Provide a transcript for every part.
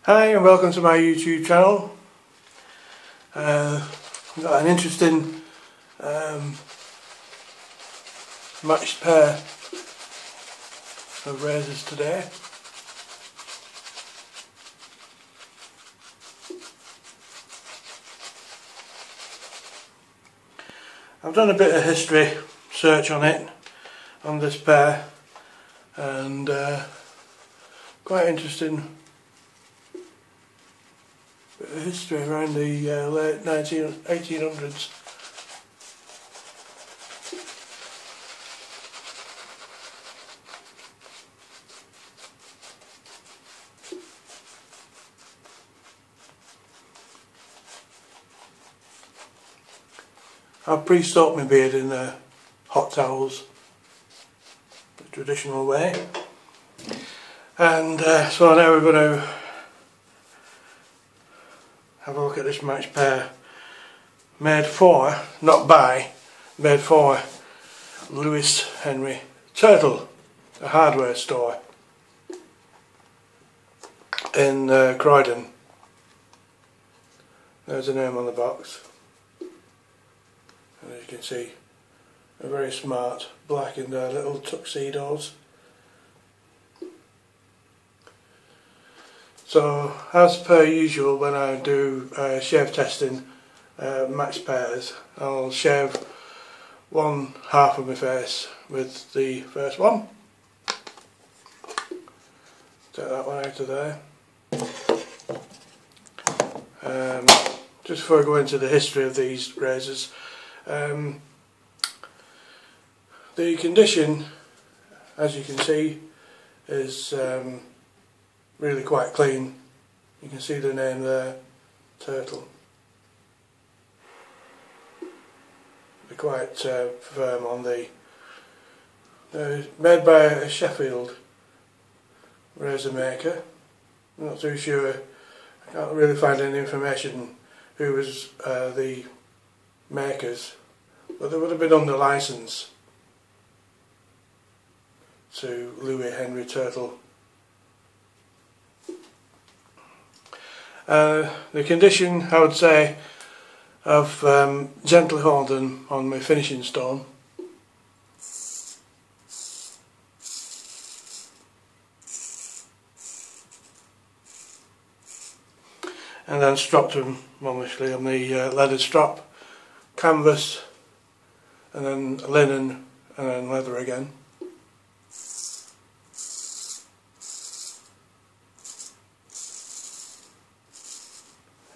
Hi and welcome to my YouTube channel. I've got an interesting matched pair of razors today. I've done a bit of history search on it, on this pair, and quite interesting bit of history around the late 1800s. I've pre-soaked my beard in hot towels, the traditional way, and so now we're going to have a look at this matched pair made for, not by, made for Lewis Henry Turtle, a hardware store in Croydon. There's a name on the box, and as you can see, a very smart black in their little tuxedos. So, as per usual, when I do shave testing matched pairs, I'll shave one half of my face with the first one. Take that one out of there. Just before I go into the history of these razors, the condition, as you can see, is really quite clean. You can see the name there, Turtle. They're quite firm on the... They're made by a Sheffield razor maker. I'm not too sure, I can't really find any information who was the makers, but they would have been under licence to Louis Henry Turtle. The condition, I would say, I've gently honed them on my finishing stone. And then stropped them, obviously, on the leather strop, canvas, and then linen, and then leather again.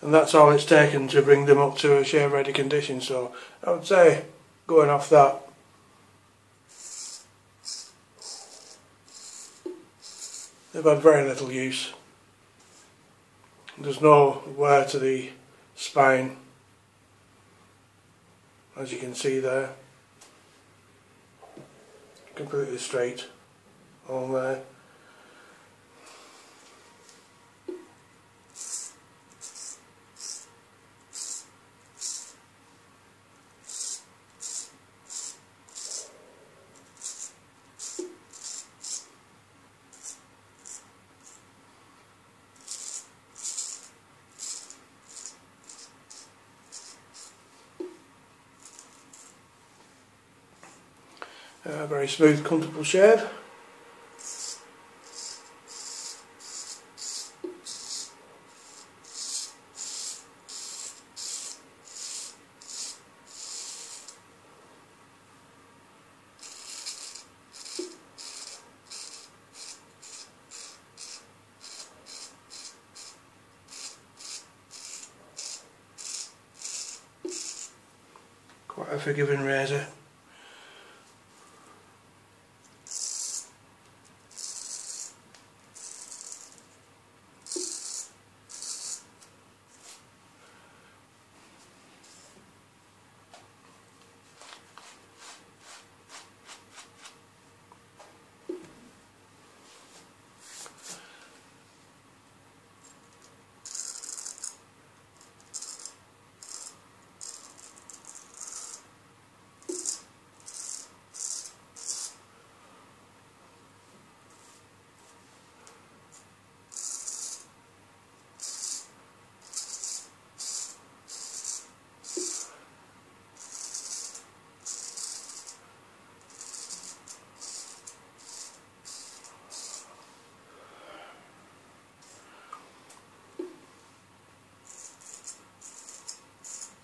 And that's all it's taken to bring them up to a shave ready condition, so I would say, going off that, they've had very little use. There's no wear to the spine, as you can see there, completely straight on there. Very smooth, comfortable shave. Quite a forgiving razor.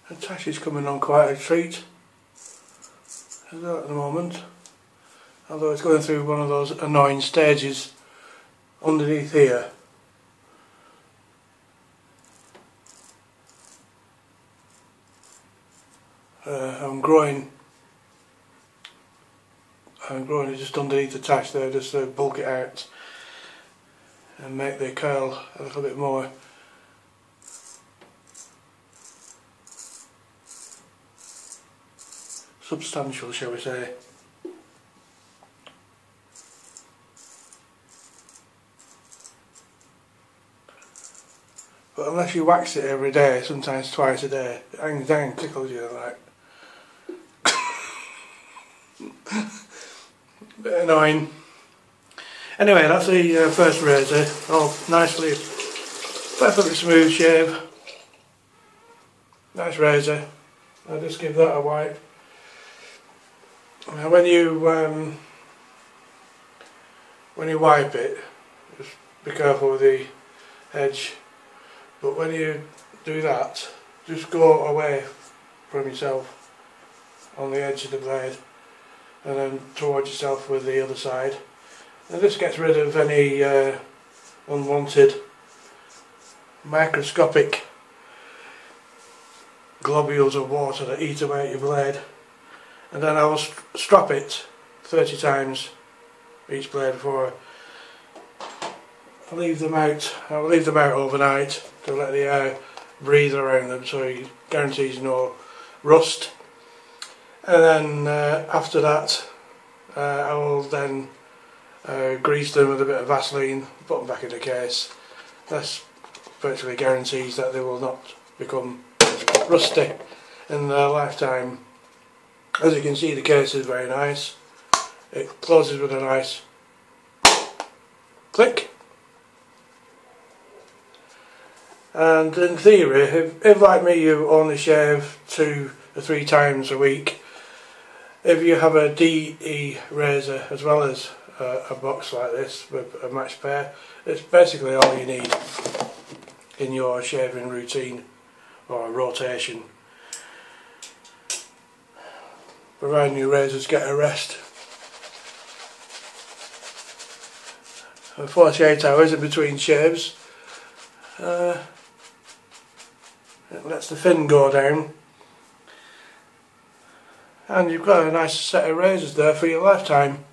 The tash is coming on quite a treat at the moment, although it's going through one of those annoying stages underneath here. I'm growing it just underneath the tash there, just to bulk it out and make the curl a little bit more substantial, shall we say. But unless you wax it every day, sometimes twice a day, it hangs down, tickles you like. Bit annoying. Anyway, that's the first razor, all nicely, perfectly smooth shave. Nice razor. I'll just give that a wipe. Now when you wipe it, just be careful with the edge. But when you do that, just go away from yourself on the edge of the blade, and then towards yourself with the other side. And this gets rid of any unwanted microscopic globules of water that eat away at your blade. And then I will strop it 30 times each blade before I leave them out. I will leave them out overnight to let the air breathe around them, so it guarantees no rust. And then after that I will then grease them with a bit of Vaseline, put them back in the case. This virtually guarantees that they will not become rusty in their lifetime. As you can see, the case is very nice. It closes with a nice click. And in theory, if like me you only shave 2 or 3 times a week, if you have a DE razor as well as a box like this with a matched pair, it's basically all you need in your shaving routine or rotation, providing your razors get a rest. 48 hours in between shaves, it lets the fin go down, and you've got a nice set of razors there for your lifetime.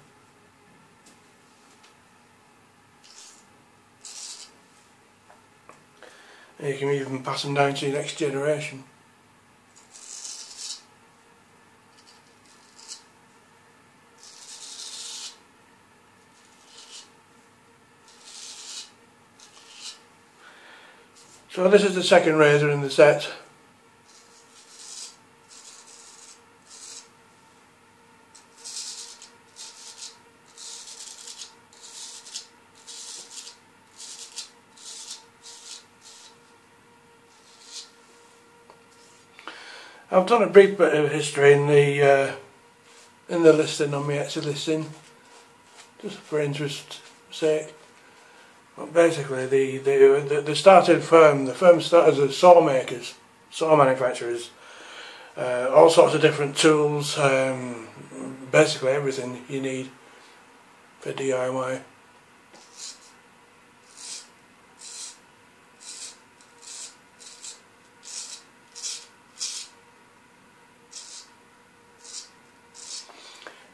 And you can even pass them down to your next generation. So this is the second razor in the set. I've done a brief bit of history in the listing on my Etsy listing, just for interest's sake. But basically, the firm started as saw makers, saw manufacturers, all sorts of different tools, basically everything you need for DIY.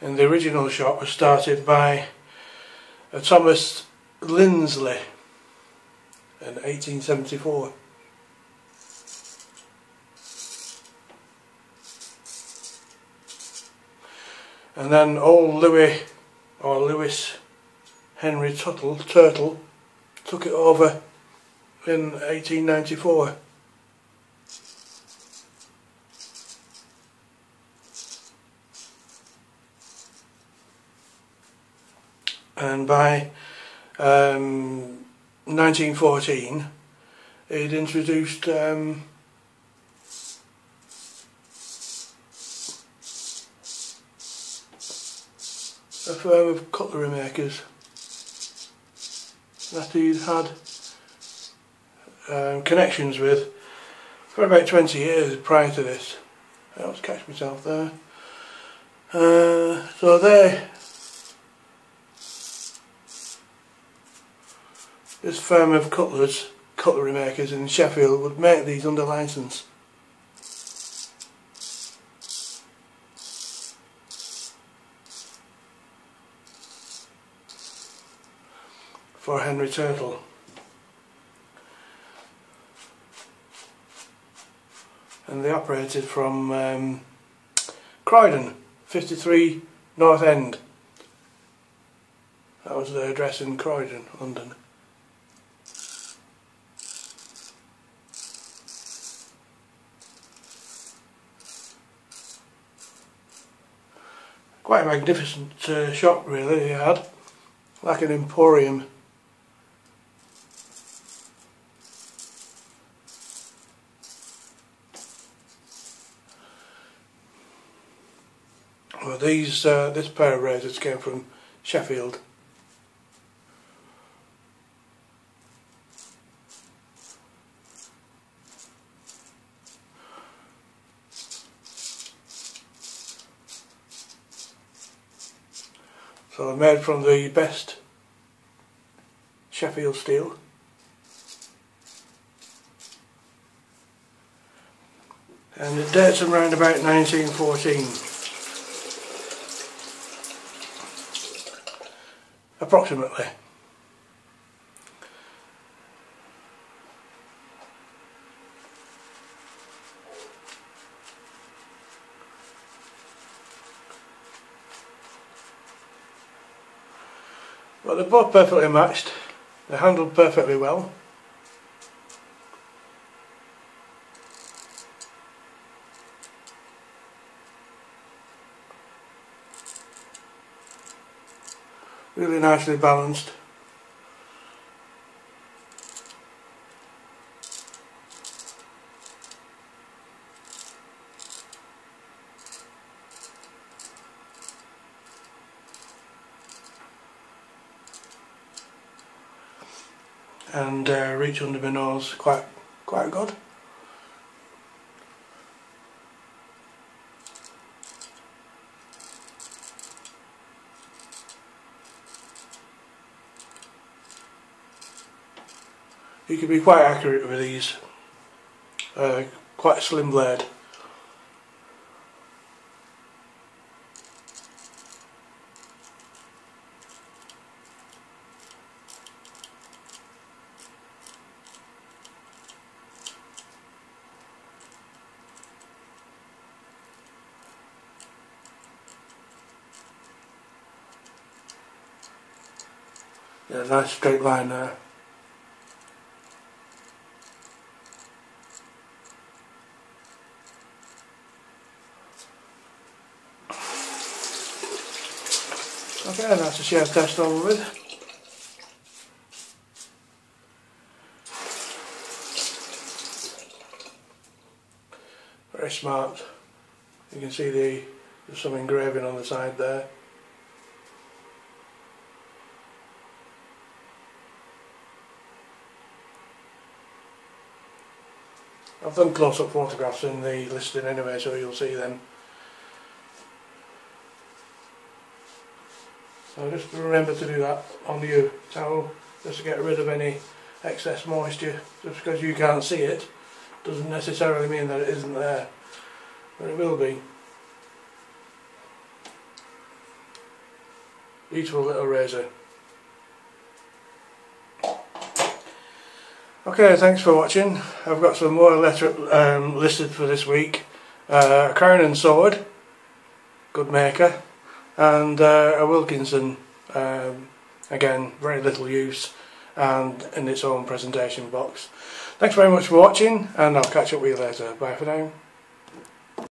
And the original shop was started by Thomas Lindsley in 1874. And then old Lewis Henry Turtle took it over in 1894. And by 1914 it introduced a firm of cutlery makers that he'd had connections with for about 20 years prior to this. I always catch myself there. So there, this firm of cutlery makers in Sheffield would make these under licence. For Henry Turtle. And they operated from Croydon, 53 North End. That was their address in Croydon, London. Quite a magnificent shop really they had, like an emporium. Well, this pair of razors came from Sheffield. So they're made from the best Sheffield steel. And it dates them around about 1914. Approximately. But they're both perfectly matched. They're handled perfectly well. Really nicely balanced. And reach under my nose quite good. You can be quite accurate with these. Quite a slim blade. Yeah, nice straight line there. Okay, that's the shave test over with. Very smart. You can see there's some engraving on the side there. I've done close-up photographs in the listing anyway, so you'll see them. So just remember to do that on your towel, just to get rid of any excess moisture. Just because you can't see it doesn't necessarily mean that it isn't there, but it will be. Beautiful little razor. Okay, thanks for watching. I've got some more listed for this week. A Crown and Sword, good maker, and a Wilkinson, again very little use and in its own presentation box. Thanks very much for watching, and I'll catch up with you later. Bye for now.